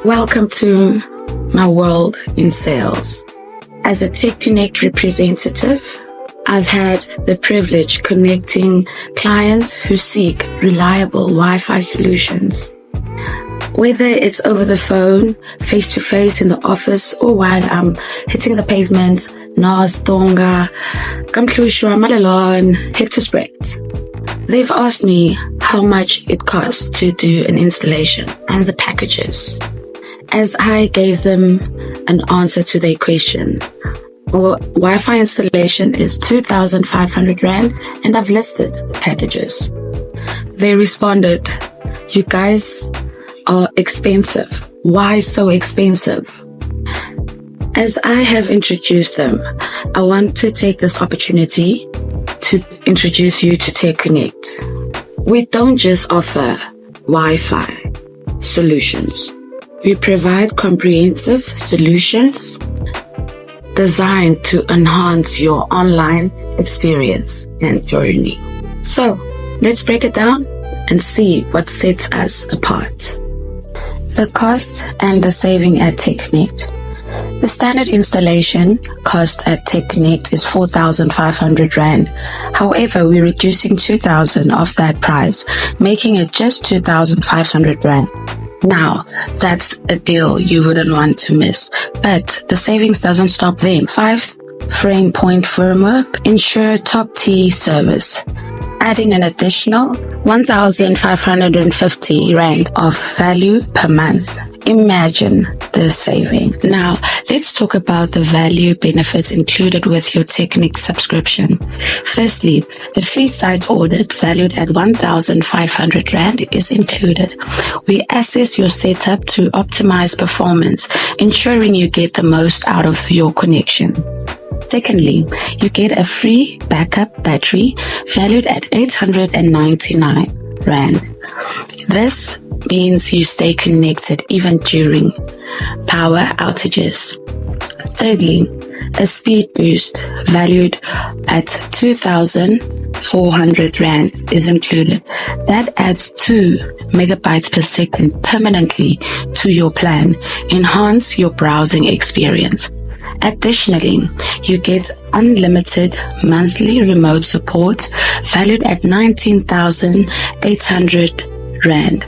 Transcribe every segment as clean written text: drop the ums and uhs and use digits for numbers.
Welcome to my world in sales. As a techCONNECT representative, I've had the privilege connecting clients who seek reliable Wi-Fi solutions. Whether it's over the phone, face-to-face in the office, or while I'm hitting the pavements, Nas, Tonga, Kamaqhekeza-B, Malalon, Hector Spread. They've asked me how much it costs to do an installation and the packages. As I gave them an answer to their question, our Wi-Fi installation is 2,500 Rand, and I've listed the packages. They responded, "You guys are expensive. Why so expensive?" As I have introduced them, I want to take this opportunity to introduce you to techCONNECT. We don't just offer Wi-Fi solutions. We provide comprehensive solutions designed to enhance your online experience and journey. So let's break it down and see what sets us apart. The cost and the saving at techCONNECT. The standard installation cost at techCONNECT is 4,500 Rand. However, we're reducing 2,000 of that price, making it just 2,500 Rand. Now, that's a deal you wouldn't want to miss. But the savings doesn't stop there. 5-frame point firmware ensure top-tier service, adding an additional 1,550 Rand of value per month. Imagine the saving. Now, let's talk about the value benefits included with your techCONNECT subscription. Firstly, a free site audit valued at 1,500 Rand is included. We assess your setup to optimize performance, ensuring you get the most out of your connection. Secondly, you get a free backup battery valued at 899 Rand. This means you stay connected even during power outages. Thirdly, a speed boost valued at 2,400 Rand is included. That adds 2 megabytes per second permanently to your plan. Enhance your browsing experience. Additionally, you get unlimited monthly remote support valued at 19,800 Rand.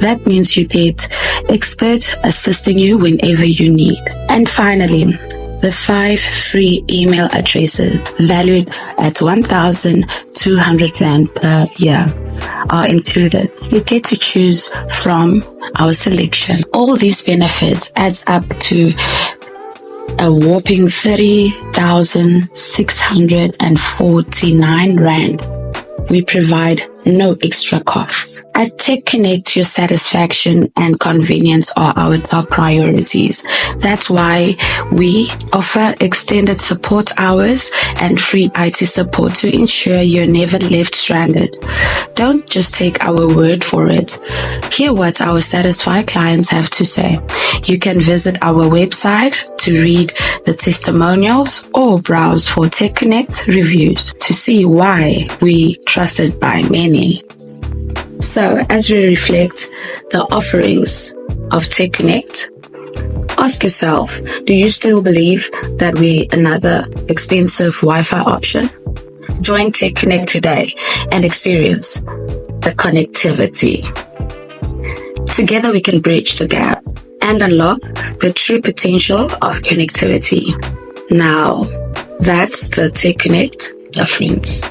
That means you get expert assisting you whenever you need. And finally, the 5 free email addresses valued at 1,200 Rand per year are included. You get to choose from our selection. All these benefits adds up to a whopping 30,649 Rand. We provide no extra costs. At techCONNECT, your satisfaction and convenience are our top priorities. That's why we offer extended support hours and free IT support to ensure you're never left stranded. Don't just take our word for it. Hear what our satisfied clients have to say. You can visit our website to read the testimonials or browse for techCONNECT reviews to see why we trusted by many. So, as we reflect the offerings of techCONNECT, ask yourself, do you still believe that we're another expensive Wi-Fi option? Join techCONNECT today and experience the connectivity. Together we can bridge the gap and unlock the true potential of connectivity. Now, that's the techCONNECT difference.